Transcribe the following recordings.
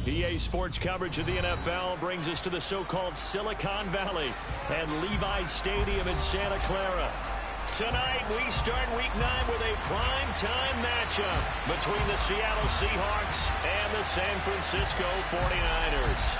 EA Sports coverage of the NFL brings us to the so-called Silicon Valley and Levi's Stadium in Santa Clara. Tonight, we start Week 9 with a prime-time matchup between the Seattle Seahawks and the San Francisco 49ers.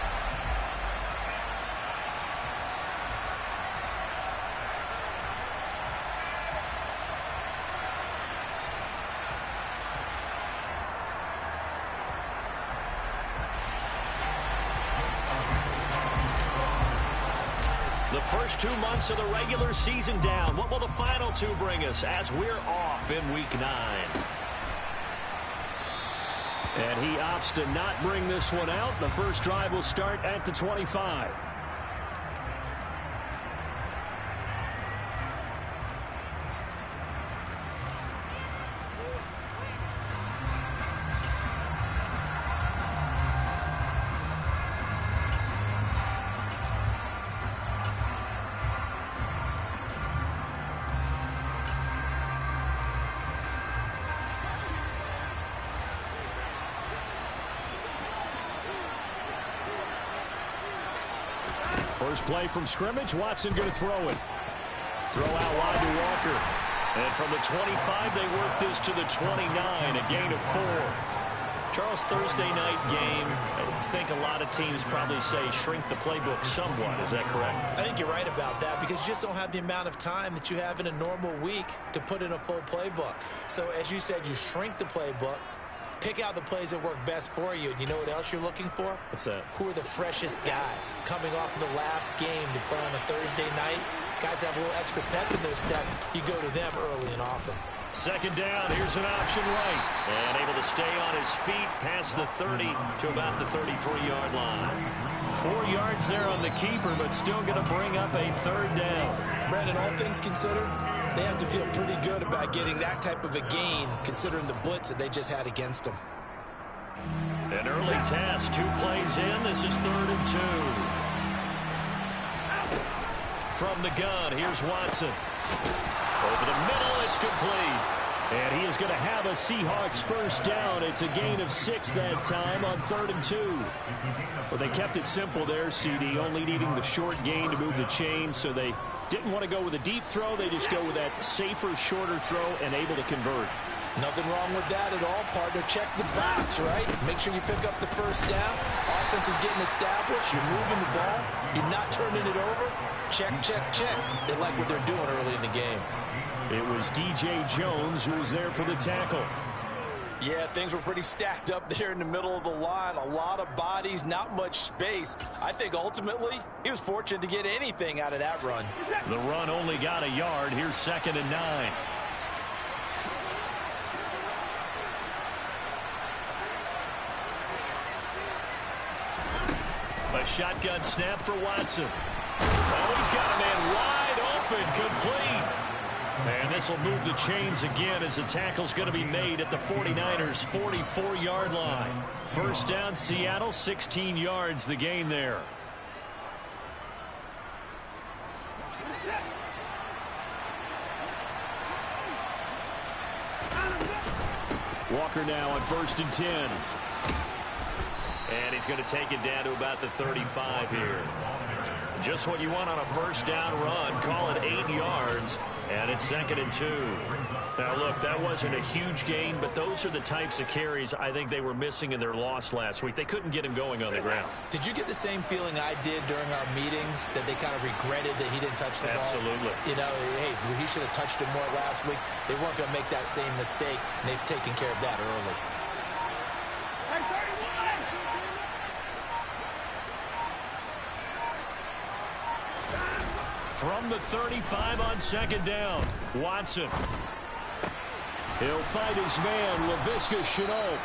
The first 2 months of the regular season down. What will the final 2 bring us as we're off in Week 9? And he opts to not bring this one out. The first drive will start at the 25. First play from scrimmage. Watson going to throw it. Throw out wide to Walker. And from the 25, they work this to the 29, a gain of 4. Charles, Thursday night game, I think a lot of teams probably say shrink the playbook somewhat. Is that correct? I think you're right about that because you just don't have the amount of time that you have in a normal week to put in a full playbook. So, as you said, you shrink the playbook. Pick out the plays that work best for you. And you know what else you're looking for? What's that? Who are the freshest guys coming off of the last game to play on a Thursday night? Guys have a little extra pep in their step. You go to them early and often. Second down. Here's an option right. And able to stay on his feet past the 30 to about the 33-yard line. 4 yards there on the keeper, but still going to bring up a third down. Brandon, all things considered, they have to feel pretty good about getting that type of a gain, considering the blitz that they just had against them. An early task, 2 plays in. This is 3rd and 2. From the gun, here's Watson. Over the middle, it's complete. And he is going to have a Seahawks first down. It's a gain of 6 that time on 3rd and 2. Well, they kept it simple there, CD, only needing the short gain to move the chain, so they didn't want to go with a deep throw. They just go with that safer, shorter throw and able to convert. Nothing wrong with that at all, partner. Check the box, right? Make sure you pick up the first down. Offense is getting established. You're moving the ball. You're not turning it over. Check, check, check. They like what they're doing early in the game. It was DJ Jones who was there for the tackle. Yeah, things were pretty stacked up there in the middle of the line. A lot of bodies, not much space. I think ultimately he was fortunate to get anything out of that run. The run only got a yard. Here's 2nd and 9. A shotgun snap for Watson. Oh, he's got a man wide open, complete. And this will move the chains again as the tackle's going to be made at the 49ers' 44-yard line. First down, Seattle, 16 yards the gain there. Walker now on 1st and 10. And he's going to take it down to about the 35 here. Just what you want on a first down run. Call it 8 yards. And it's 2nd and 2. Now, look, that wasn't a huge gain, but those are the types of carries I think they were missing in their loss last week. They couldn't get him going on the ground. Did you get the same feeling I did during our meetings, that they kind of regretted that he didn't touch the ball? Absolutely. You know, hey, he should have touched it more last week. They weren't going to make that same mistake, and they've taken care of that early. From the 35 on 2nd down, Watson. He'll fight his man, Laviska Shenault.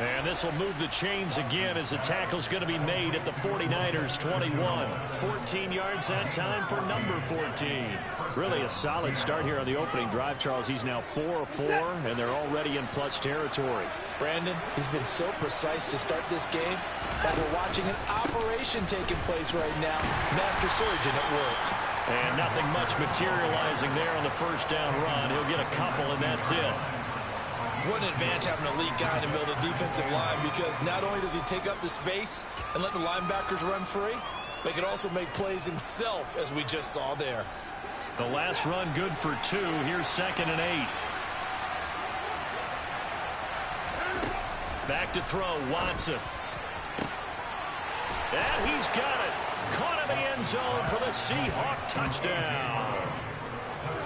And this will move the chains again as the tackle's going to be made at the 49ers' 21. 14 yards that time for number 14. Really a solid start here on the opening drive, Charles. He's now 4 of 4, and they're already in plus territory. Brandon, he's been so precise to start this game that we're watching an operation taking place right now. Master surgeon at work. And nothing much materializing there on the first down run. He'll get a couple, and that's it. what an advantage having an elite guy in the middle of the defensive line, because not only does he take up the space and let the linebackers run free, but he can also make plays himself, as we just saw there. The last run good for 2. Here's 2nd and 8. Back to throw, Watson. And he's got it. Caught in the end zone for the Seahawk touchdown.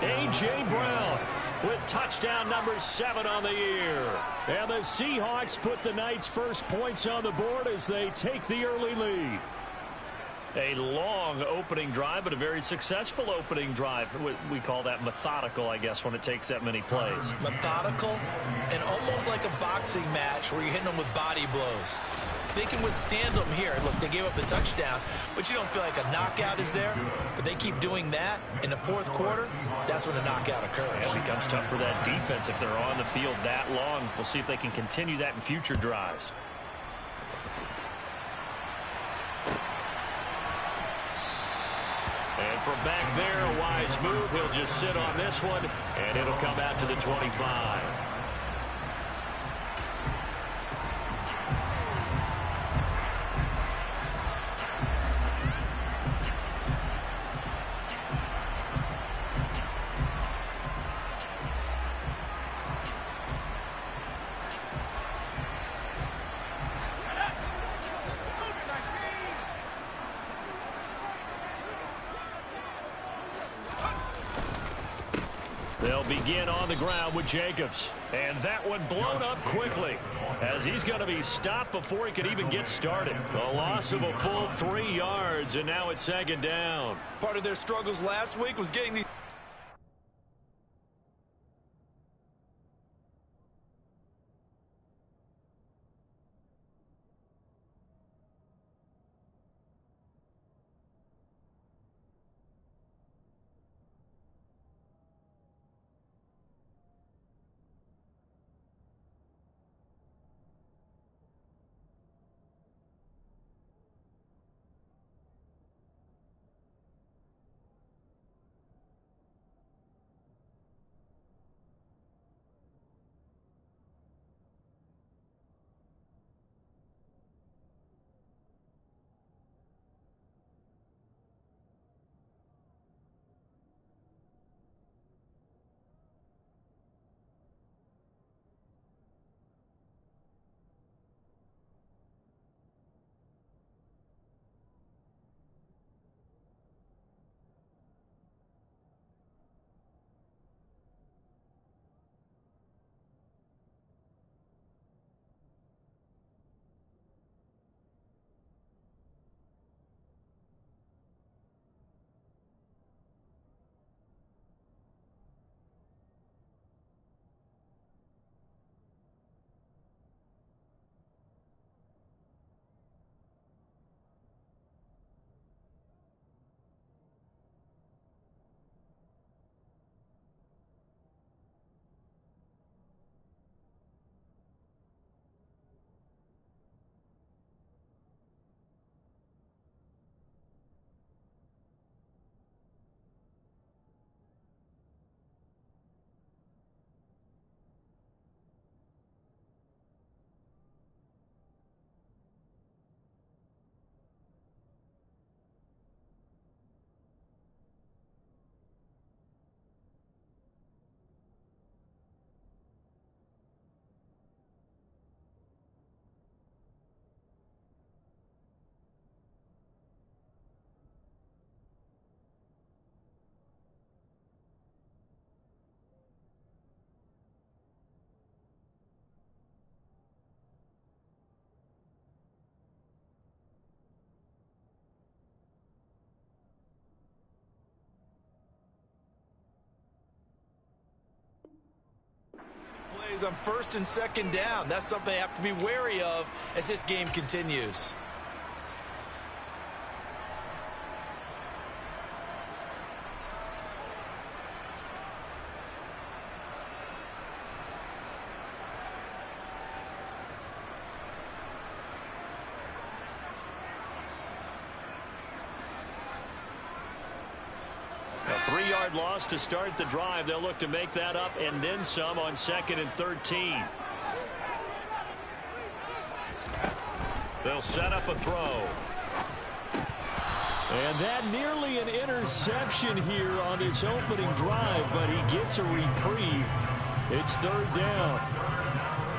A.J. Brown with touchdown number 7 on the year. And the Seahawks put the night's first points on the board as they take the early lead. A long opening drive, but a very successful opening drive. We call that methodical, I guess, when it takes that many plays. Methodical and almost like a boxing match where you're hitting them with body blows. They can withstand them here. Look, they gave up the touchdown, but you don't feel like a knockout is there. But they keep doing that in the fourth quarter. That's when the knockout occurs. It becomes tough for that defense if they're on the field that long. We'll see if they can continue that in future drives. And from back there, a wise move. He'll just sit on this one, and it'll come out to the 25. They'll begin on the ground with Jacobs. And that one blown up quickly, as he's going to be stopped before he could even get started. A loss of a full 3 yards, and now it's 2nd down. Part of their struggles last week was getting these. On 1st and 2nd down. That's something they have to be wary of as this game continues. A 3-yard loss to start the drive. They'll look to make that up and then some on 2nd and 13. They'll set up a throw. And that nearly an interception here on this opening drive, but he gets a reprieve. It's 3rd down.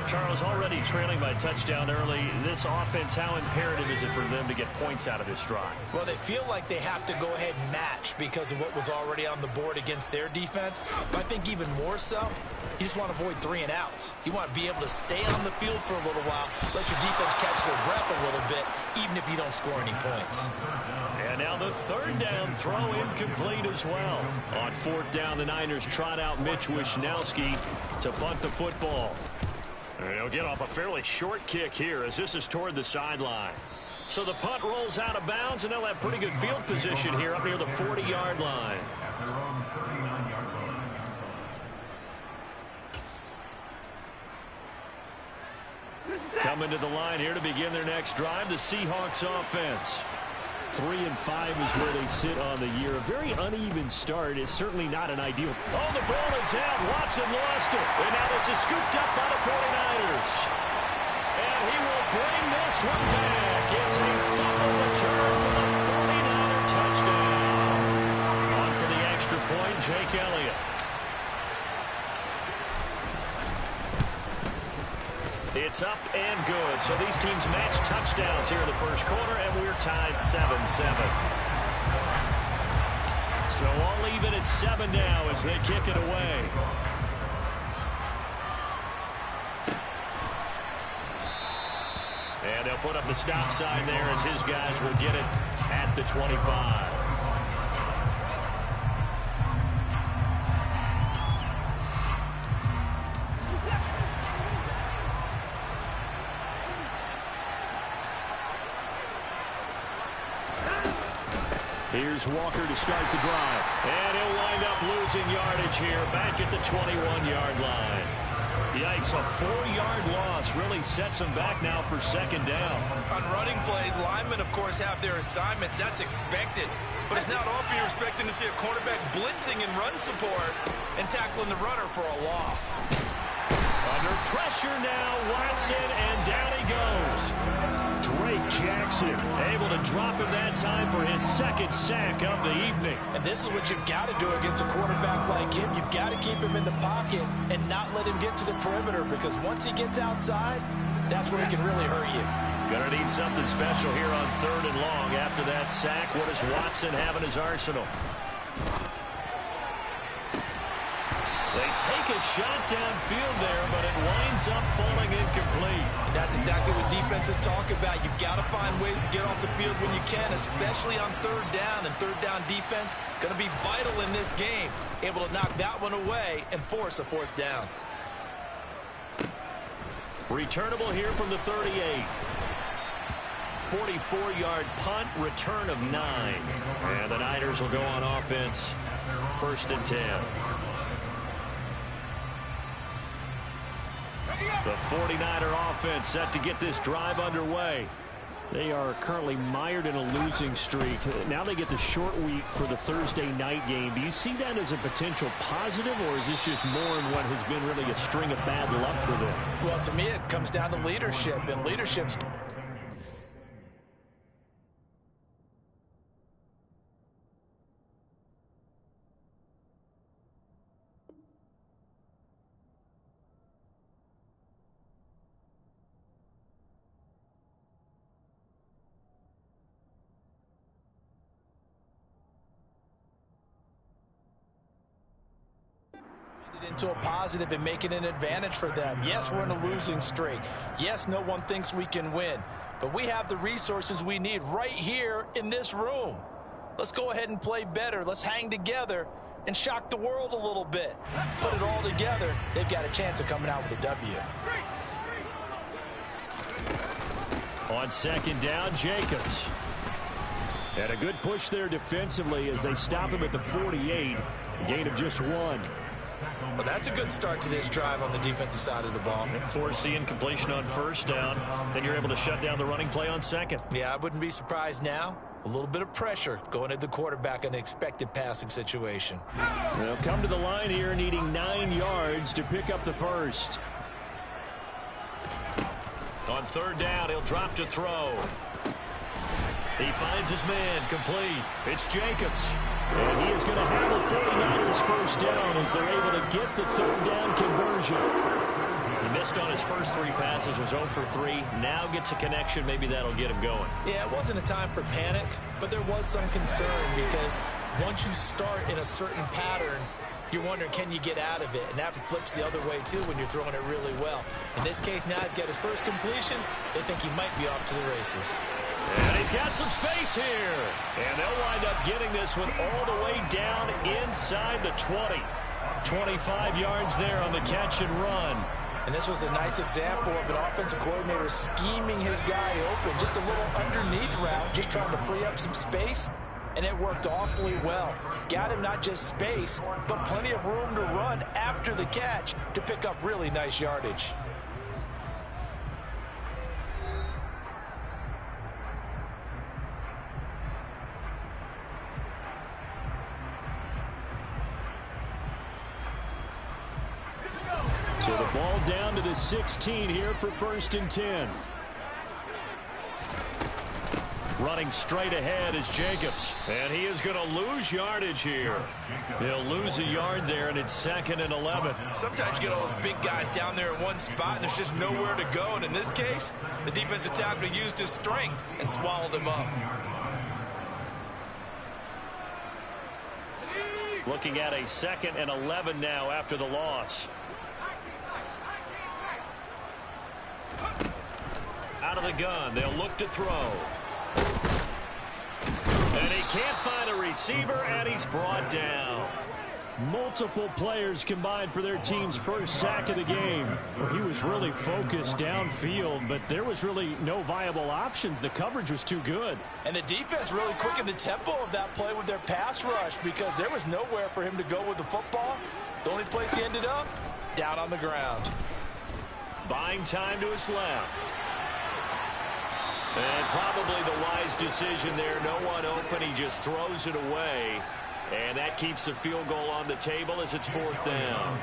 Charles, already trailing by touchdown early. This offense, how imperative is it for them to get points out of this drive? Well, they feel like they have to go ahead and match because of what was already on the board against their defense. But I think even more so, you just want to avoid 3 and outs. You want to be able to stay on the field for a little while, let your defense catch their breath a little bit, even if you don't score any points. And now the 3rd down throw incomplete as well. On 4th down, the Niners trot out Mitch Wishnowski to punt the football. And he'll get off a fairly short kick here as this is toward the sideline. So the punt rolls out of bounds, and they'll have pretty good field position here up near the 40-yard line. Coming to the line here to begin their next drive, the Seahawks offense. 3-5 is where they sit on the year. A very uneven start is certainly not an ideal. Oh, the ball is out. Watson lost it. And now this is scooped up by the 49ers. And he will bring this one back. It's a fumble return for the 49er touchdown. On for the extra point, Jake Elliott. It's up and good. So these teams match touchdowns here in the first quarter, and we're tied 7-7. So all even at 7 now as they kick it away. And they'll put up the stop sign there as his guys will get it at the 25. Here's Walker to start the drive. And he'll wind up losing yardage here back at the 21-yard line. Yikes, a 4-yard loss really sets them back now for 2nd down. On running plays, linemen, of course, have their assignments. That's expected. But it's not often you're expecting to see a cornerback blitzing in run support and tackling the runner for a loss. Under pressure now, Watson, and down he goes. Drake Jackson able to drop him that time for his 2nd sack of the evening. And this is what you've got to do against a quarterback like him. You've got to keep him in the pocket and not let him get to the perimeter, because once he gets outside, that's where he can really hurt you. Gonna need something special here on 3rd and long. After that sack, what does Watson have in his arsenal? They take a shot downfield there, but it winds up falling incomplete. And that's exactly what defenses talk about. You've got to find ways to get off the field when you can, especially on 3rd down. And 3rd down defense going to be vital in this game. Able to knock that one away and force a 4th down. Returnable here from the 38. 44-yard punt, return of 9. And the Niners will go on offense. 1st and 10. The 49er offense set to get this drive underway. They are currently mired in a losing streak. Now they get the short week for the Thursday night game. Do you see that as a potential positive, or is this just more in what has been really a string of bad luck for them? Well, to me, it comes down to leadership, and leadership's... into a positive and making an advantage for them. Yes, we're in a losing streak. Yes, no one thinks we can win. But we have the resources we need right here in this room. Let's go ahead and play better. Let's hang together and shock the world a little bit. Put it all together. They've got a chance of coming out with a W. On 2nd down, Jacobs. And a good push there defensively as they stop him at the 48. A gain of just 1. Well, that's a good start to this drive on the defensive side of the ball. Force the incompletion on 1st down. Then you're able to shut down the running play on 2nd. Yeah, I wouldn't be surprised now A little bit of pressure going at the quarterback in an expected passing situation. They'll come to the line here needing 9 yards to pick up the first. On third down, he'll drop to throw. He finds his man, complete. It's Jacobs. And he is going to have the 49ers first down as they're able to get the third down conversion. He missed on his first 3 passes, was 0 for 3. Now gets a connection. Maybe that'll get him going. Yeah, it wasn't a time for panic, but there was some concern because once you start in a certain pattern, you're wondering, can you get out of it? And that flips the other way, too, when you're throwing it really well. In this case, now he's got his first completion. They think he might be off to the races. And he's got some space here. And they'll wind up getting this one all the way down inside the 20. 25 yards there on the catch and run. And this was a nice example of an offensive coordinator scheming his guy open. Just a little underneath route, just trying to free up some space. And it worked awfully well. Got him not just space, but plenty of room to run after the catch to pick up really nice yardage. So the ball down to the 16 here for 1st and 10. Running straight ahead is Jacobs. And he is going to lose yardage here. He'll lose a yard there, and it's 2nd and 11. Sometimes you get all those big guys down there in one spot, and there's just nowhere to go. And in this case, the defensive tackle used his strength and swallowed him up. Looking at a 2nd and 11 now after the loss. Out of the gun, they'll look to throw. And he can't find a receiver, and he's brought down. Multiple players combined for their team's first sack of the game. He was really focused downfield, but there was really no viable options. The coverage was too good. And the defense really quickened the tempo of that play with their pass rush because there was nowhere for him to go with the football. The only place he ended up, down on the ground. Buying time to his left. And probably the wise decision there. No one open. He just throws it away. And that keeps the field goal on the table as it's 4th down.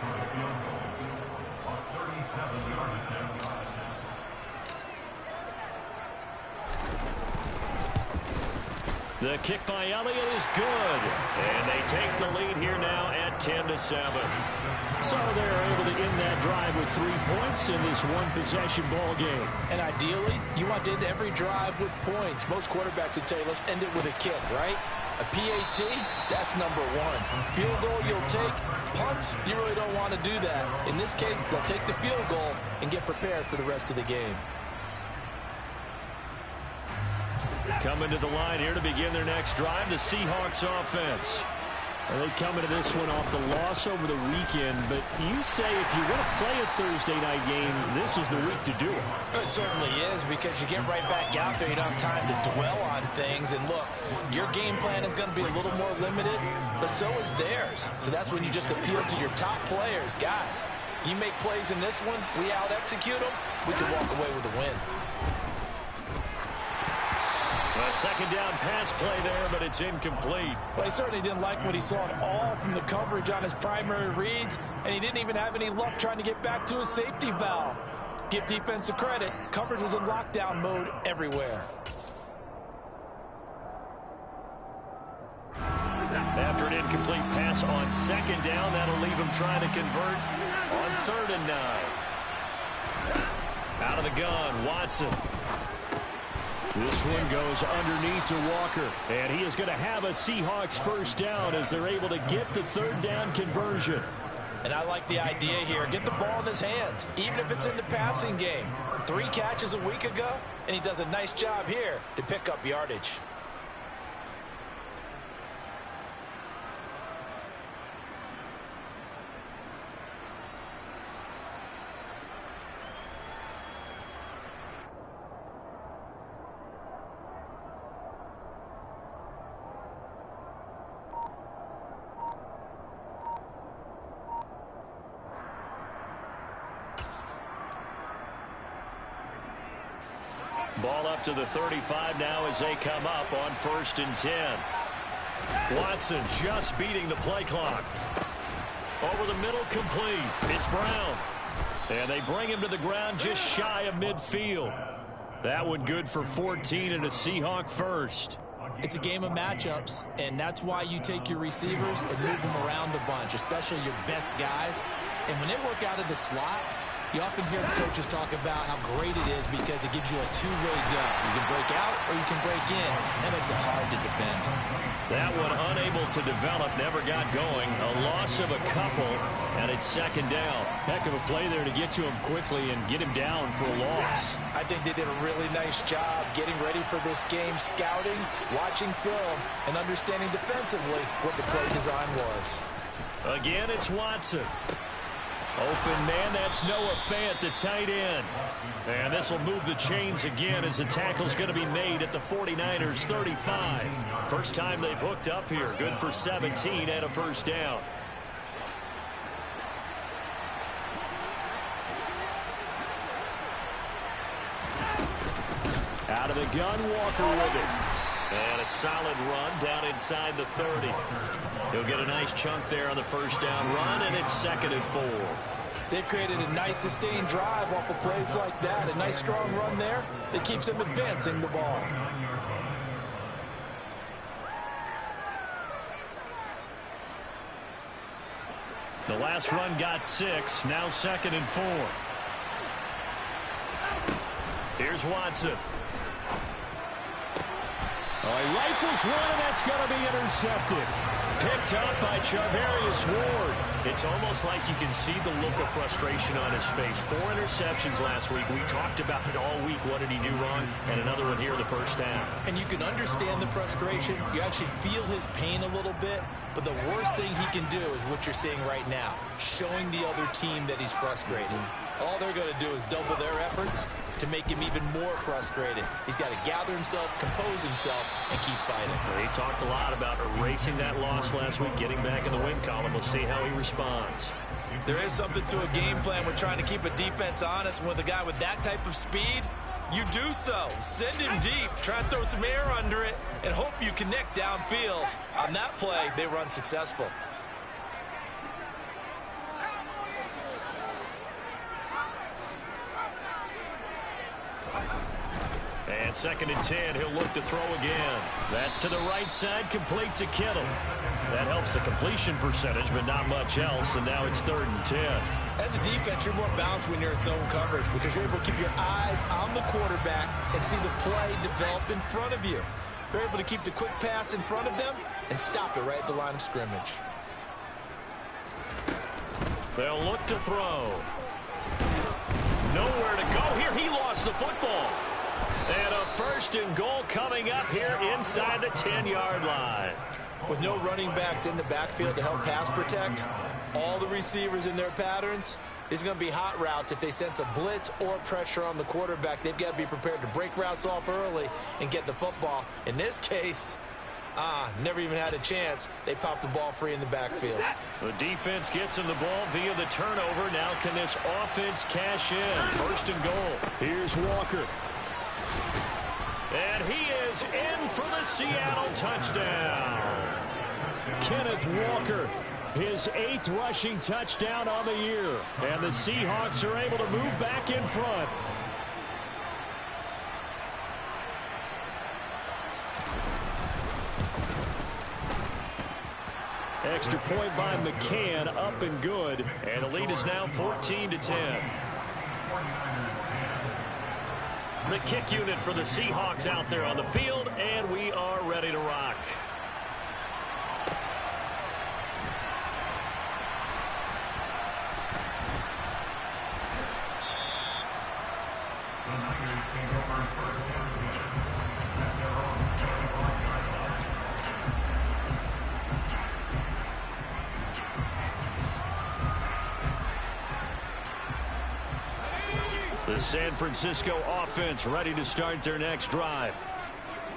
The kick by Elliott is good. And they take the lead here now at 10-7. So they're able to end that drive with 3 points in this one-possession ball game. And ideally, you want to end every drive with points. Most quarterbacks would tell you, let's end it with a kick, right? A PAT, that's number 1. Field goal, you'll take. Punts, you really don't want to do that. In this case, they'll take the field goal and get prepared for the rest of the game. Coming to the line here to begin their next drive, the Seahawks offense. They come into this one off the loss over the weekend, but you say if you want to play a Thursday night game, this is the week to do it. It certainly is, because you get right back out there. You don't have time to dwell on things. And look, your game plan is going to be a little more limited, but so is theirs. So that's when you just appeal to your top players. Guys, you make plays in this one, we out-execute them, we can walk away with a win. A 2nd down pass play there, but it's incomplete. Well, he certainly didn't like what he saw at all from the coverage on his primary reads, and he didn't even have any luck trying to get back to his safety valve. Give defense a credit. Coverage was in lockdown mode everywhere. After an incomplete pass on 2nd down, that'll leave him trying to convert on 3rd and 9. Out of the gun, Watson. This one goes underneath to Walker. And he is going to have a Seahawks first down as they're able to get the 3rd down conversion. And I like the idea here. Get the ball in his hands, even if it's in the passing game. 3 catches a week ago, and he does a nice job here to pick up yardage. Ball up to the 35 now as they come up on 1st and 10. Watson just beating the play clock. Over the middle, complete. It's Brown. And they bring him to the ground just shy of midfield. That one good for 14 and a Seahawk first. It's a game of matchups, and that's why you take your receivers and move them around a bunch, especially your best guys. And when they work out of the slot, you often hear coaches talk about how great it is because it gives you a two-way go. You can break out or you can break in. That makes it hard to defend. That one unable to develop, never got going. A loss of a couple, and it's 2nd down. Heck of a play there to get to him quickly and get him down for a loss. I think they did a really nice job getting ready for this game, scouting, watching film, and understanding defensively what the play design was. Again, it's Watson. Open man, that's Noah Fant, the tight end. And this will move the chains again as the tackle's going to be made at the 49ers 35. First time they've hooked up here. Good for 17 and a 1st down. Out of the gun, Walker with it. And a solid run down inside the 30. He'll get a nice chunk there on the 1st down run, and it's 2nd and 4. They've created a nice sustained drive off of plays like that. A nice strong run there that keeps them advancing the ball. The last run got 6. Now 2nd and 4. Here's Watson. He rifles one, and that's going to be intercepted. Picked up by Charvarius Ward. It's almost like you can see the look of frustration on his face. 4 interceptions last week. We talked about it all week. What did he do wrong? And another one here in the 1st half. And you can understand the frustration. You actually feel his pain a little bit. But the worst thing he can do is what you're seeing right now, showing the other team that he's frustrated. All they're going to do is double their efforts to make him even more frustrated. He's got to gather himself, compose himself, and keep fighting. Well, he talked a lot about erasing that loss last week, getting back in the win column. We'll see how he responds. There is something to a game plan with trying to keep a defense honest. With a guy with that type of speed, you do so. Send him deep, try and throw some air under it, and hope you connect downfield. On that play, they run successful. And 2nd and 10, he'll look to throw again. That's to the right side, complete to Kittle. That helps the completion percentage, but not much else, and now it's 3rd and 10. As a defense, you're more balanced when you're in zone coverage because you're able to keep your eyes on the quarterback and see the play develop in front of you. You're able to keep the quick pass in front of them and stop it right at the line of scrimmage. They'll look to throw. Nowhere to go here. He lost the football. And a 1st and goal coming up here inside the 10-yard line. With no running backs in the backfield to help pass protect, all the receivers in their patterns, these are going to be hot routes. If they sense a blitz or pressure on the quarterback, they've got to be prepared to break routes off early and get the football. In this case, never even had a chance. They popped the ball free in the backfield. The defense gets him the ball via the turnover. Now can this offense cash in? 1st and goal. Here's Walker. And he is in for the Seattle touchdown. Kenneth Walker, his 8th rushing touchdown on the year. And the Seahawks are able to move back in front. Extra point by McCann, up and good. And the lead is now 14-10. The kick unit for the Seahawks out there on the field, and we are ready to rock. The San Francisco offense ready to start their next drive.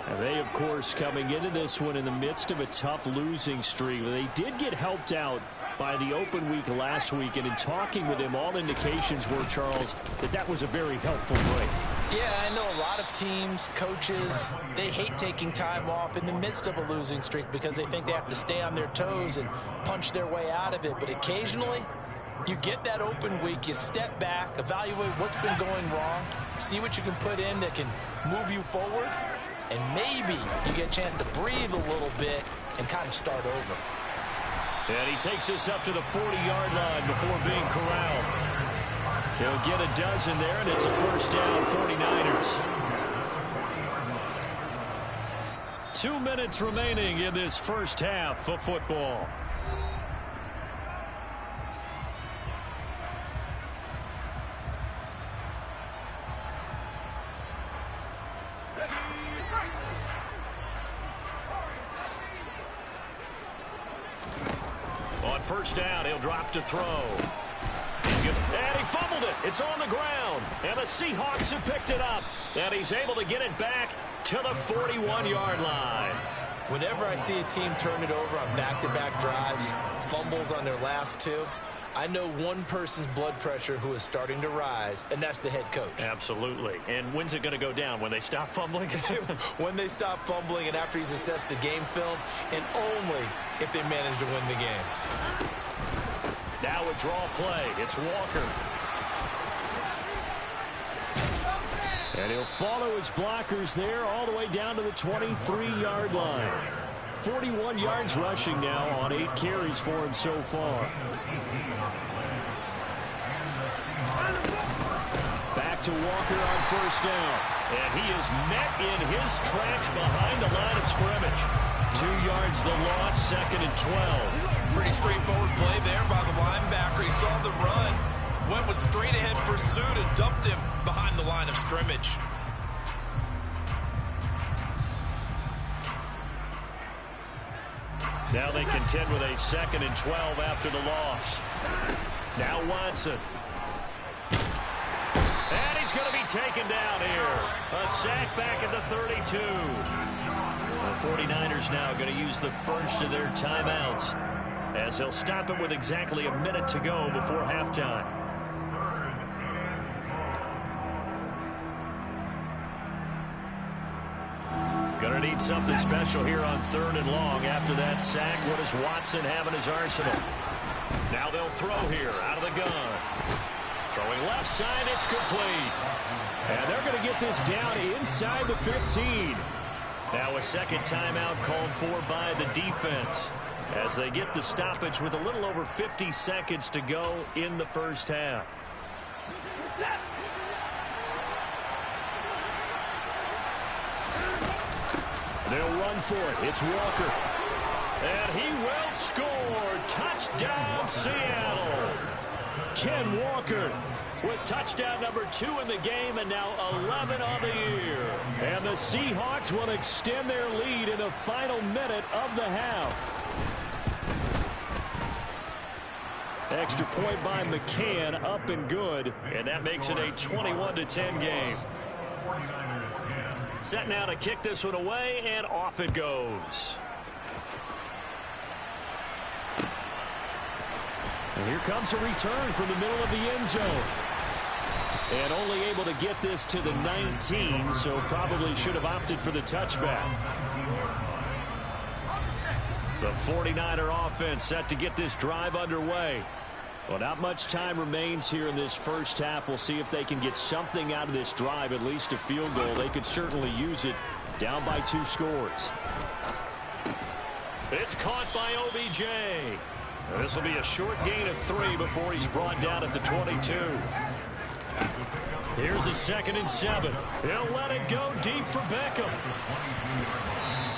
And they, of course, coming into this one in the midst of a tough losing streak. They did get helped out by the open week last week, and in talking with him, all indications were, Charles, that was a very helpful break. Yeah, I know a lot of teams, coaches, they hate taking time off in the midst of a losing streak because they think they have to stay on their toes and punch their way out of it. But occasionally, you get that open week, you step back, evaluate what's been going wrong, see what you can put in that can move you forward, and maybe you get a chance to breathe a little bit and kind of start over. And he takes this up to the 40-yard line before being corralled. He'll get a dozen there, and it's a first down, 49ers. 2 minutes remaining in this first half of football. On first down, he'll drop to throw. And he fumbled it. It's on the ground. And the Seahawks have picked it up. And he's able to get it back to the 41-yard line. Whenever I see a team turn it over on back-to-back drives, fumbles on their last two, I know one person's blood pressure who is starting to rise, and that's the head coach. Absolutely. And when's it going to go down? When they stop fumbling? When they stop fumbling and after he's assessed the game film, and only if they manage to win the game. Now a draw play. It's Walker. And he'll follow his blockers there all the way down to the 23-yard line. 41 yards rushing now on 8 carries for him so far. Back to Walker on first down. And he is met in his tracks behind the line of scrimmage. 2 yards the loss, second and 12. Pretty straightforward play there by the linebacker. He saw the run, went with straight-ahead pursuit and dumped him behind the line of scrimmage. Now they contend with a second and 12 after the loss. Now Watson. And he's going to be taken down here. A sack back at the 32. The 49ers now going to use the first of their timeouts as they'll stop it with exactly a minute to go before halftime. Going to need something special here on third and long after that sack. What does Watson have in his arsenal? Now they'll throw here out of the gun. Throwing left side, it's complete. And they're going to get this down inside the 15. Now a second timeout called for by the defense as they get the stoppage with a little over 50 seconds to go in the first half. They'll run for it. It's Walker. And he will score. Touchdown, Seattle. Ken Walker with touchdown number 2 in the game and now 11 on the year. And the Seahawks will extend their lead in the final minute of the half. Extra point by McCann, up and good. And that makes it a 21-10 game. Set now to kick this one away, and off it goes. And here comes a return from the middle of the end zone. And only able to get this to the 19, so probably should have opted for the touchback. The 49er offense set to get this drive underway. Well, not much time remains here in this first half. We'll see if they can get something out of this drive, at least a field goal. They could certainly use it, down by 2 scores. It's caught by OBJ. This will be a short gain of 3 before he's brought down at the 22. Here's a second and 7. He'll let it go deep for Beckham.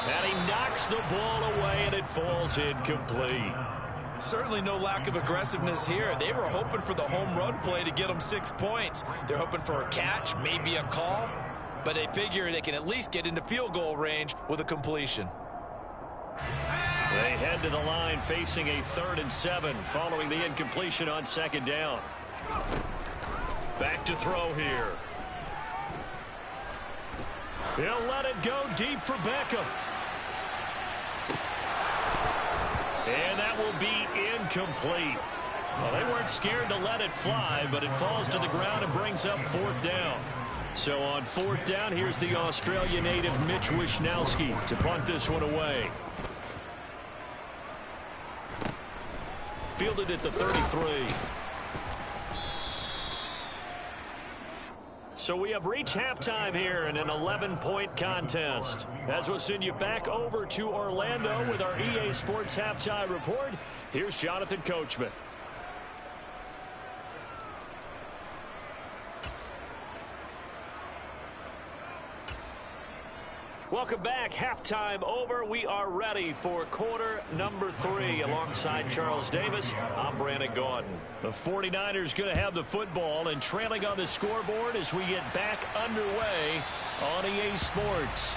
And he knocks the ball away, and it falls incomplete. Certainly no lack of aggressiveness here. They were hoping for the home run play to get them 6 points. They're hoping for a catch, maybe a call, but they figure they can at least get into field goal range with a completion. They head to the line facing a 3rd and 7 following the incompletion on second down. Back to throw here. He'll let it go deep for Beckham. And that will be incomplete. Well, they weren't scared to let it fly, but it falls to the ground and brings up 4th down. So on 4th down, here's the Australia native Mitch Wishnowsky to punt this one away. Fielded at the 33. So we have reached halftime here in an 11-point contest. As we'll send you back over to Orlando with our EA Sports Halftime Report, here's Jonathan Coachman. Welcome back. Halftime over. We are ready for quarter number 3. Alongside Charles Davis, I'm Brandon Gaudin. The 49ers going to have the football and trailing on the scoreboard as we get back underway on EA Sports.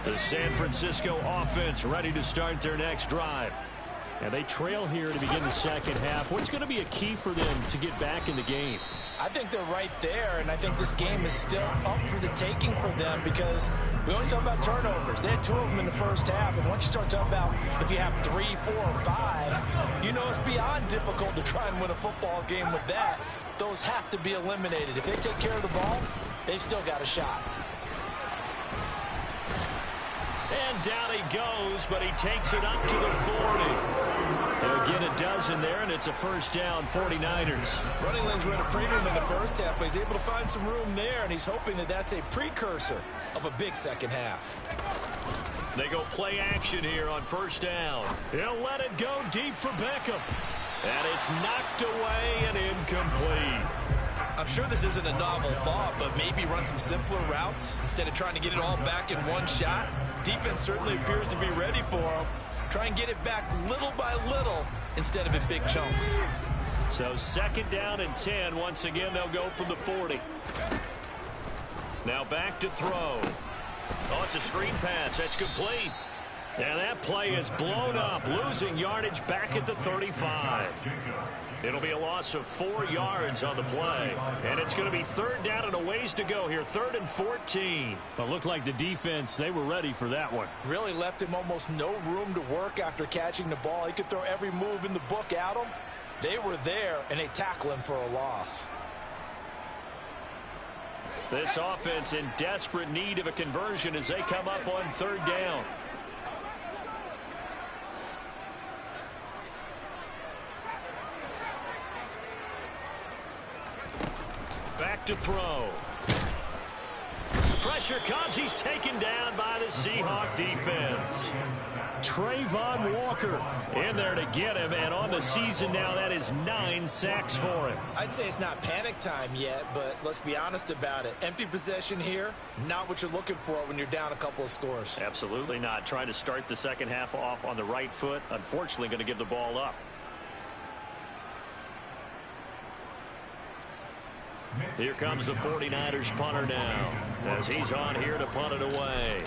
The San Francisco offense ready to start their next drive. And they trail here to begin the second half. What's going to be a key for them to get back in the game? I think they're right there, and I think this game is still up for the taking for them because we always talk about turnovers. They had 2 of them in the first half, and once you start talking about if you have 3, 4, or 5, you know it's beyond difficult to try and win a football game with that. Those have to be eliminated. If they take care of the ball, they've still got a shot. And down he goes, but he takes it up to the 40. He'll get a dozen there, and it's a first down, 49ers. Running lanes were at a premium in the first half, but he's able to find some room there, and he's hoping that that's a precursor of a big second half. They go play action here on first down. He'll let it go deep for Beckham. And it's knocked away and incomplete. I'm sure this isn't a novel thought, but maybe run some simpler routes instead of trying to get it all back in one shot. Defense certainly appears to be ready for him. Try and get it back little by little instead of in big chunks. So second down and 10. Once again, they'll go from the 40. Now back to throw. Oh, it's a screen pass. That's complete. And that play is blown up, losing yardage back at the 35. It'll be a loss of 4 yards on the play. And it's going to be third down and a ways to go here. 3rd and 14. But looked like the defense, they were ready for that one. Really left him almost no room to work after catching the ball. He could throw every move in the book at him. They were there, and they tackle him for a loss. This offense in desperate need of a conversion as they come up on third down. Back to throw. Pressure comes. He's taken down by the Seahawks defense. Trayvon Walker in there to get him, and on the season now, that is 9 sacks for him. I'd say it's not panic time yet, but let's be honest about it. Empty possession here, not what you're looking for when you're down a couple of scores. Absolutely not. Trying to start the second half off on the right foot. Unfortunately, going to give the ball up. Here comes the 49ers punter now as he's on here to punt it away.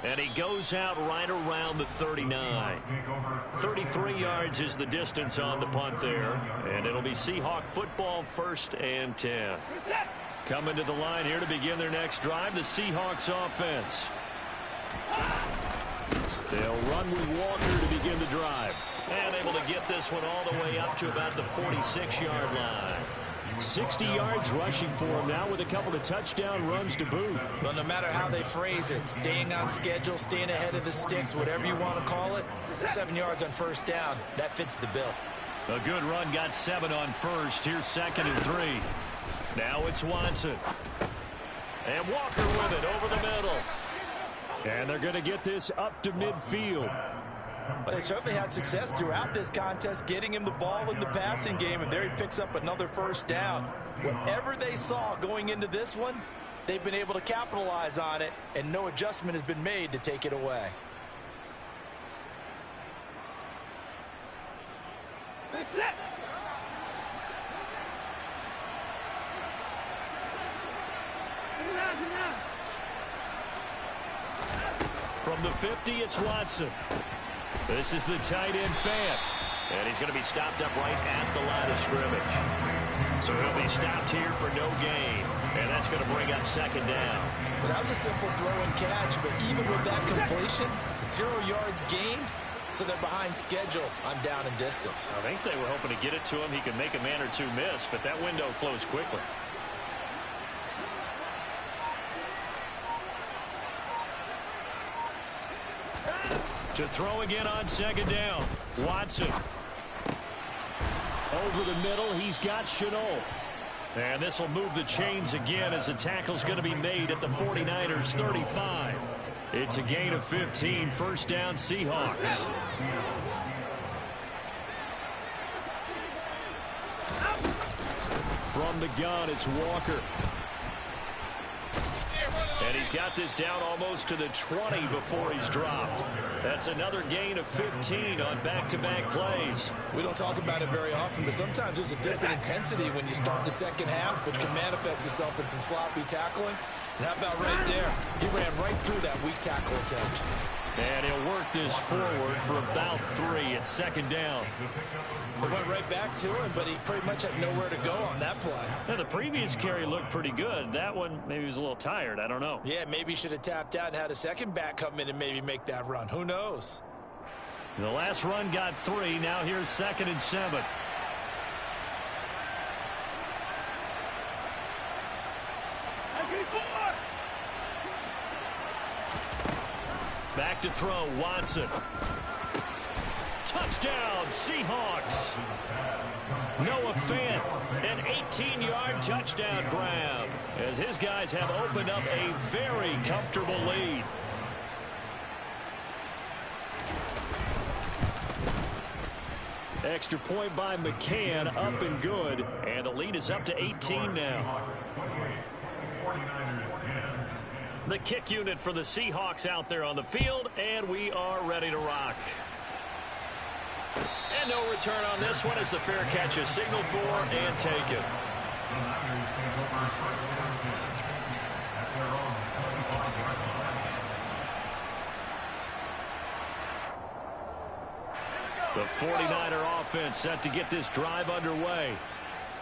And he goes out right around the 39. 33 yards is the distance on the punt there. And it'll be Seahawk football, 1st and 10. Coming to the line here to begin their next drive, the Seahawks offense. They'll run with Walker to begin the drive. And able to get this one all the way up to about the 46-yard line. 60 yards rushing for him now with a couple of touchdown runs to boot. Well, no matter how they phrase it, staying on schedule, staying ahead of the sticks, whatever you want to call it, 7 yards on first down, that fits the bill. A good run, got 7 on first. Here's 2nd and 3. Now it's Watson. And Walker with it over the middle. And they're going to get this up to midfield. Well, they certainly had success throughout this contest, getting him the ball in the passing game, and there he picks up another first down. Whatever they saw going into this one, they've been able to capitalize on it, and no adjustment has been made to take it away. From the 50, it's Watson. This is the tight end Fant. And he's going to be stopped up right at the line of scrimmage. So he'll be stopped here for no gain. And that's going to bring up second down. Well, that was a simple throw and catch, but even with that completion, 0 yards gained, so they're behind schedule on down and distance. I think they were hoping to get it to him. He could make a man or two miss, but that window closed quickly. To throw again on second down. Watson. Over the middle, he's got Shenault. And this will move the chains again as the tackle's going to be made at the 49ers 35. It's a gain of 15, first down Seahawks. From the gun, it's Walker. And he's got this down almost to the 20 before he's dropped. That's another gain of 15 on back-to-back plays. We don't talk about it very often, but sometimes there's a different intensity when you start the second half, which can manifest itself in some sloppy tackling. And how about right there? He ran right through that weak tackle attempt. And he'll work this forward for about 3 at second down. They went right back to him, but he pretty much had nowhere to go on that play. Now, the previous carry looked pretty good. That one, maybe he was a little tired. I don't know. Yeah, maybe he should have tapped out and had a second back come in and maybe make that run. Who knows? The last run got 3. Now here's 2nd and 7. Back to throw, Watson. Touchdown, Seahawks. Noah Fant, an 18-yard touchdown grab, as his guys have opened up a very comfortable lead. Extra point by McCann, up and good, and the lead is up to 18 now. The kick unit for the Seahawks out there on the field, and we are ready to rock. And no return on this one as the fair catch is signaled for and taken. The 49er offense set to get this drive underway.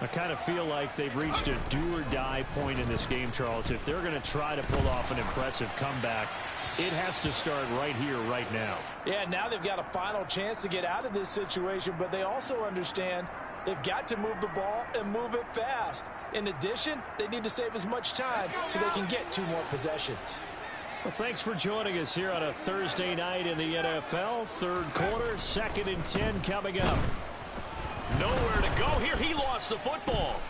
I kind of feel like they've reached a do-or-die point in this game, Charles. If they're going to try to pull off an impressive comeback, it has to start right here, right now. Yeah, now they've got a final chance to get out of this situation, but they also understand they've got to move the ball and move it fast. In addition, they need to save as much time so they can get 2 more possessions. Well, thanks for joining us here on a Thursday night in the NFL. Third quarter, 2nd and 10 coming up. Nowhere to go here. He lost the football.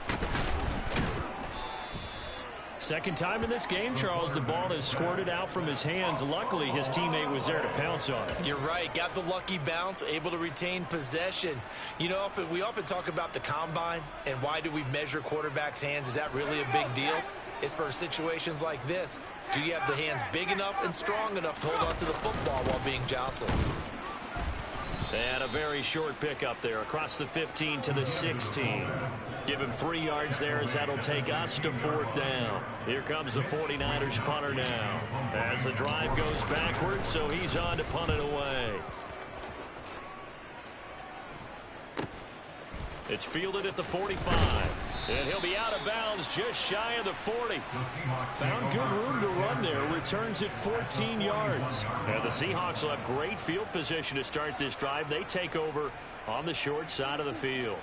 Second time in this game, Charles, the ball is squirted out from his hands. Luckily, his teammate was there to pounce on it. You're right. Got the lucky bounce, able to retain possession. You know, we often talk about the combine and why do we measure quarterbacks' hands. Is that really a big deal? It's for situations like this. Do you have the hands big enough and strong enough to hold on to the football while being jostled? And a very short pickup there across the 15 to the 16. Give him 3 yards there as that'll take us to 4th down. Here comes the 49ers punter now. As the drive goes backwards, so he's on to punt it away. It's fielded at the 45. And he'll be out of bounds just shy of the 40. Found good room to run there. Returns at 14 yards. And the Seahawks will have great field position to start this drive. They take over on the short side of the field.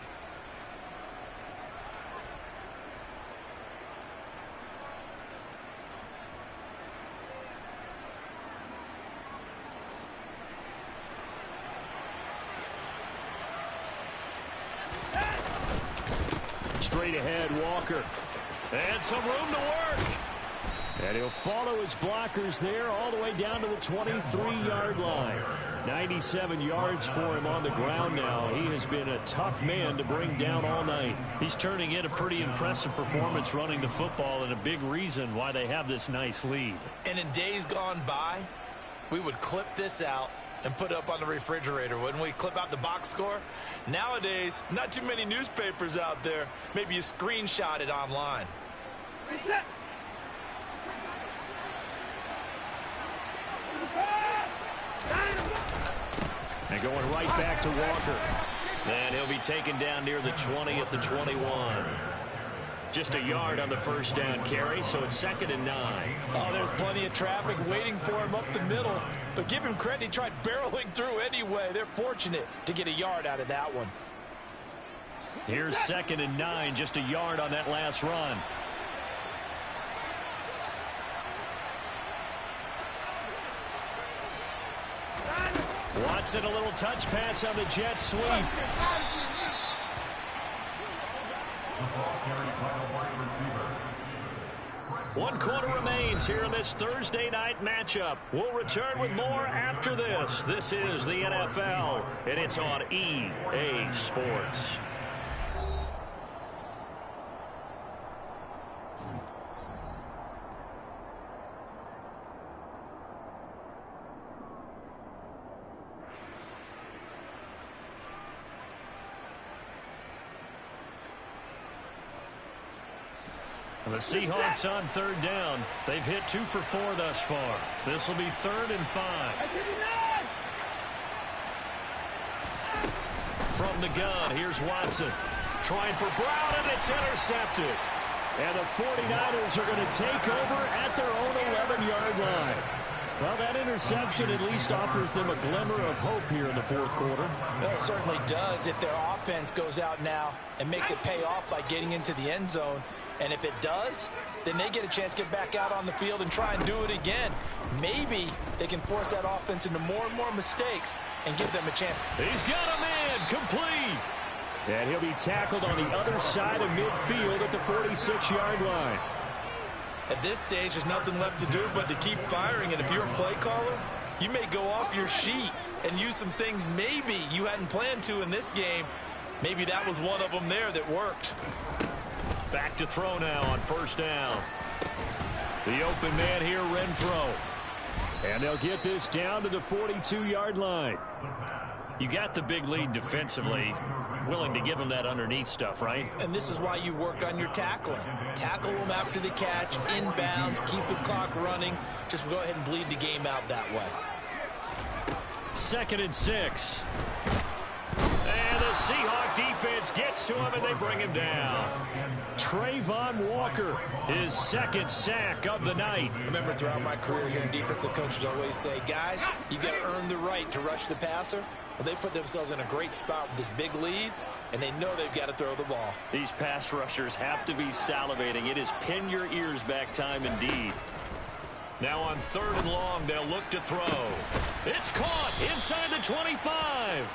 Straight ahead, Walker. And some room to work. And he'll follow his blockers there all the way down to the 23-yard line. 97 yards for him on the ground now. He has been a tough man to bring down all night. He's turning in a pretty impressive performance running the football, and a big reason why they have this nice lead. And in days gone by, we would clip this out and put it up on the refrigerator, wouldn't we? Clip out the box score. Nowadays, not too many newspapers out there. Maybe you screenshot it online. Reset. And going right back to Walker. And he'll be taken down near the 20 at the 21. Just a yard on the first down carry, so it's 2nd and 9. Oh, there's plenty of traffic waiting for him up the middle. But give him credit, he tried barreling through anyway. They're fortunate to get a yard out of that one. Here's 2nd and 9, just a yard on that last run. Watson, a little touch pass on the jet sweep. One quarter remains here in this Thursday night matchup. We'll return with more after this. This is the NFL, and it's on EA Sports. The Seahawks on 3rd down. They've hit 2 for 4 thus far. This will be 3rd and 5. From the gun, here's Watson. Trying for Brown, and it's intercepted. And the 49ers are going to take over at their own 11-yard line. Well, that interception at least offers them a glimmer of hope here in the 4th quarter. Well, it certainly does if their offense goes out now and makes it pay off by getting into the end zone. And if it does, then they get a chance to get back out on the field and try and do it again. Maybe they can force that offense into more and more mistakes and give them a chance. He's got a man, complete. And he'll be tackled on the other side of midfield at the 46-yard line. At this stage, there's nothing left to do but to keep firing. And if you're a play caller, you may go off your sheet and use some things maybe you hadn't planned to in this game. Maybe that was one of them there that worked. Back to throw now on 1st down. The open man here, Renfro. And they'll get this down to the 42-yard line. You got the big lead defensively. Willing to give them that underneath stuff, right? And this is why you work on your tackling. Tackle them after the catch, inbounds, keep the clock running. Just go ahead and bleed the game out that way. 2nd and 6. And the Seahawk defense gets to him, and they bring him down. Trayvon Walker, his 2nd sack of the night. Remember, throughout my career here in defensive coaches always say, guys, you got to earn the right to rush the passer. Well, they put themselves in a great spot with this big lead, and they know they've got to throw the ball. These pass rushers have to be salivating. It is pin your ears back time indeed. Now on 3rd and long, they'll look to throw. It's caught inside the 25.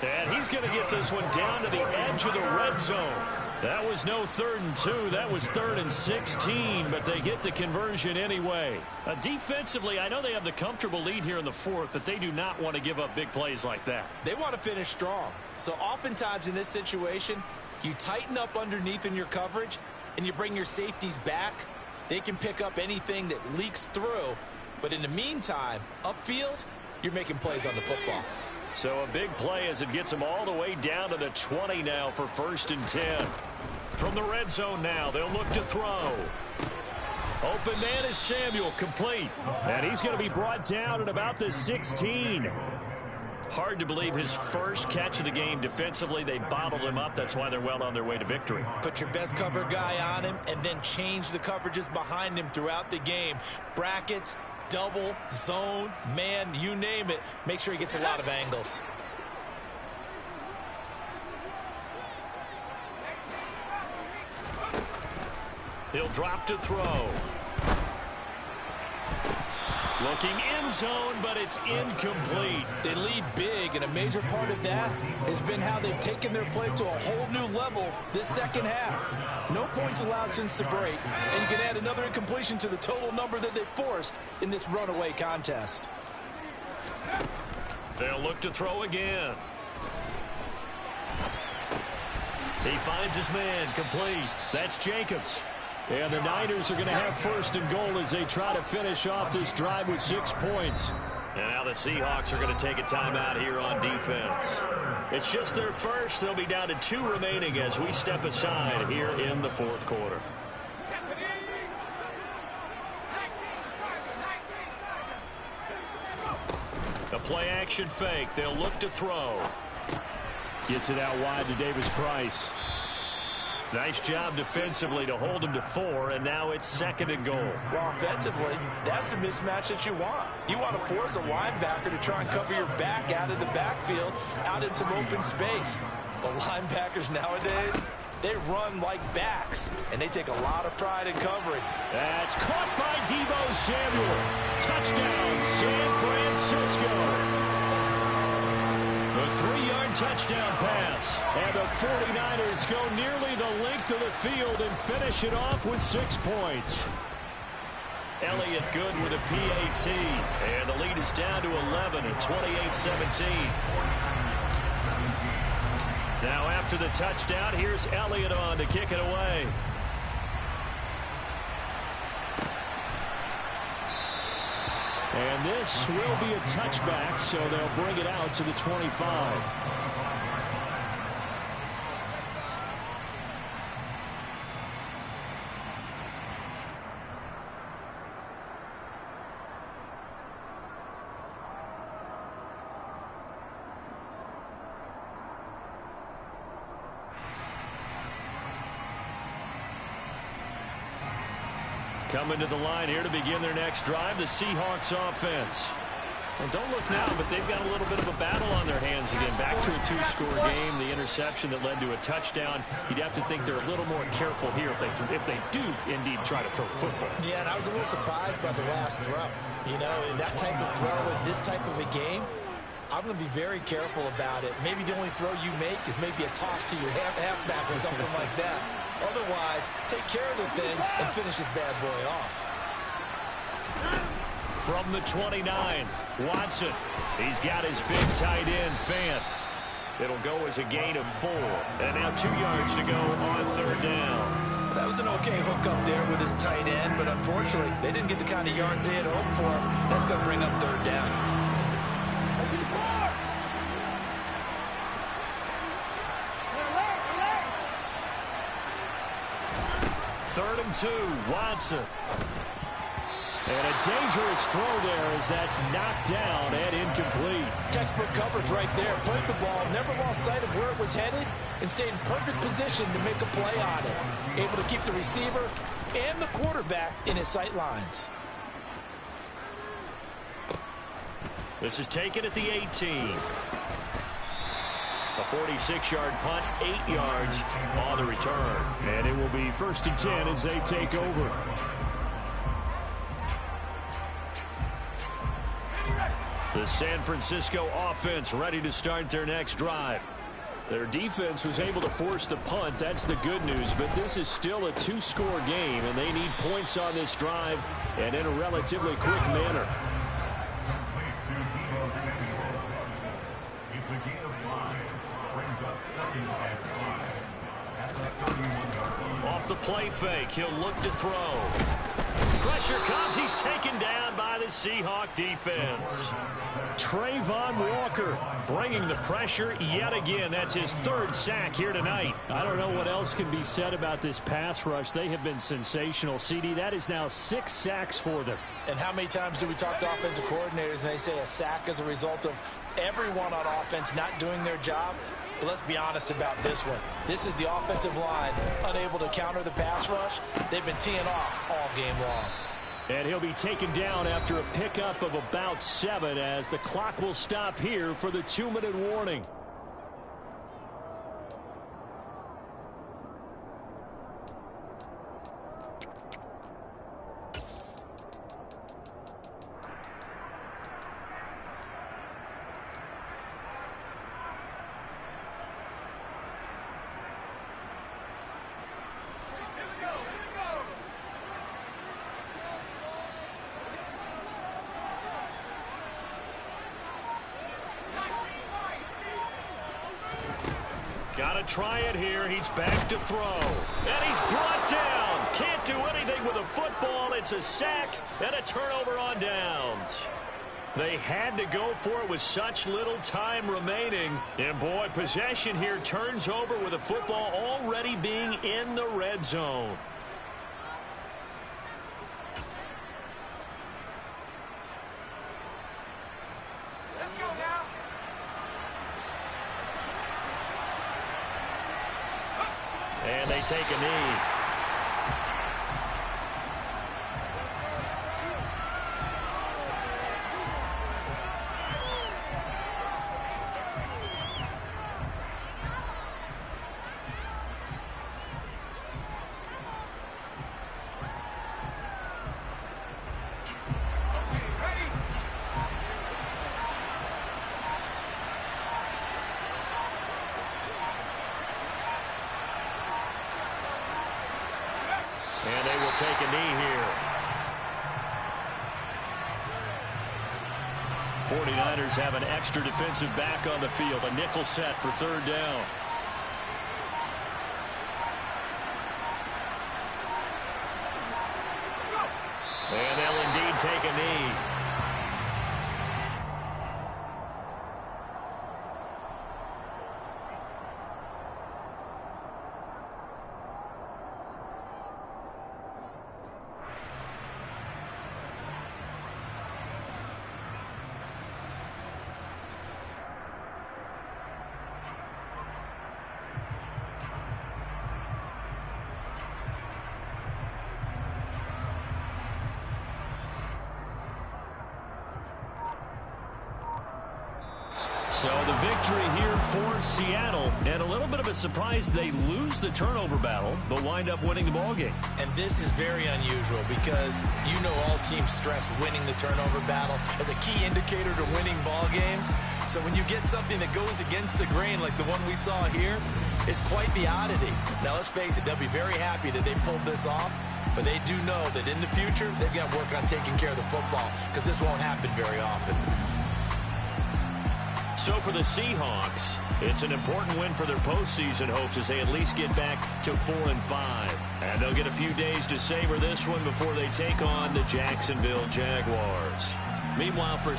And he's going to get this one down to the edge of the red zone. That was no 3rd and 2. That was 3rd and 16, but they get the conversion anyway. Defensively, I know they have the comfortable lead here in the 4th, but they do not want to give up big plays like that. They want to finish strong. So oftentimes in this situation, you tighten up underneath in your coverage, and you bring your safeties back. They can pick up anything that leaks through. But in the meantime, upfield, you're making plays on the football. So a big play as it gets them all the way down to the 20 now for 1st and 10. From the red zone now, they'll look to throw. Open man is Samuel, complete. And he's going to be brought down at about the 16. Hard to believe his first catch of the game defensively. They bottled him up. That's why they're well on their way to victory. Put your best cover guy on him and then change the coverages behind him throughout the game. Brackets, double, zone, man, you name it. Make sure he gets a lot of angles. He'll drop to throw. Looking end zone, but it's incomplete. They lead big, and a major part of that has been how they've taken their play to a whole new level this second half. No points allowed since the break, and you can add another incompletion to the total number that they forced in this runaway contest. They'll look to throw again. He finds his man, complete. That's Jacobs. And the Niners are going to have 1st and goal as they try to finish off this drive with 6 points. And now the Seahawks are going to take a timeout here on defense. It's just their first. They'll be down to 2 remaining as we step aside here in the 4th quarter. A play action fake. They'll look to throw. Gets it out wide to Davis-Price. Nice job defensively to hold him to 4, and now it's 2nd and goal. Well, offensively, that's the mismatch that you want. You want to force a linebacker to try and cover your back out of the backfield, out in some open space. The linebackers nowadays, they run like backs, and they take a lot of pride in covering. That's caught by Deebo Samuel. Touchdown, San Francisco. A 3-yard touchdown pass. And the 49ers go nearly the length of the field and finish it off with 6 points. Elliott good with a PAT. And the lead is down to 11 at 28-17. Now after the touchdown, here's Elliott on to kick it away. And this will be a touchback, so they'll bring it out to the 25. Coming to the line here to begin their next drive, the Seahawks offense. Well, don't look now, but they've got a little bit of a battle on their hands again. Back to a 2-score game, the interception that led to a touchdown. You'd have to think they're a little more careful here if they do indeed try to throw the football. Yeah, and I was a little surprised by the last throw. You know, that type of throw in this type of a game, I'm going to be very careful about it. Maybe the only throw you make is maybe a toss to your halfback or something like that. Otherwise, take care of the thing and finish this bad boy off. From the 29, Watson. He's got his big tight end, Fant. It'll go as a gain of 4. And now 2 yards to go on 3rd down. That was an okay hook up there with his tight end, but unfortunately, they didn't get the kind of yards they had hoped for. That's going to bring up 3rd down. Third and 2, Watson. And a dangerous throw there as that's knocked down and incomplete. Textbook coverage right there. Played the ball, never lost sight of where it was headed, and stayed in perfect position to make a play on it. Able to keep the receiver and the quarterback in his sight lines. This is taken at the 18. A 46-yard punt, 8 yards on the return. And it will be 1st and 10 as they take over. The San Francisco offense ready to start their next drive. Their defense was able to force the punt. That's the good news. But this is still a 2-score game, and they need points on this drive and in a relatively quick manner. Off the play fake, he'll look to throw. Pressure comes, he's taken down by the Seahawk defense. Trayvon Walker bringing the pressure yet again. That's his 3rd sack here tonight. I don't know what else can be said about this pass rush. They have been sensational, CD. That is now 6 sacks for them. And how many times do we talk to offensive coordinators and they say a sack as a result of everyone on offense not doing their job? But let's be honest about this one. This is the offensive line unable to counter the pass rush. They've been teeing off all game long. And he'll be taken down after a pickup of about 7 as the clock will stop here for the 2-minute warning. Got to try it here. He's back to throw. And he's brought down. Can't do anything with a football. It's a sack and a turnover on downs. They had to go for it with such little time remaining. And, boy, possession here turns over with a football already being in the red zone. they take a knee. And they will take a knee here. 49ers have an extra defensive back on the field. A nickel set for third down. And they'll indeed take a knee. So the victory here for Seattle, and a little bit of a surprise they lose the turnover battle, but wind up winning the ballgame. And this is very unusual because you know all teams stress winning the turnover battle as a key indicator to winning ball games. So when you get something that goes against the grain like the one we saw here, it's quite the oddity. Now let's face it, they'll be very happy that they pulled this off, but they do know that in the future they've got to work on taking care of the football because this won't happen very often. So for the Seahawks, it's an important win for their postseason hopes as they at least get back to 4-5. And they'll get a few days to savor this one before they take on the Jacksonville Jaguars. Meanwhile, for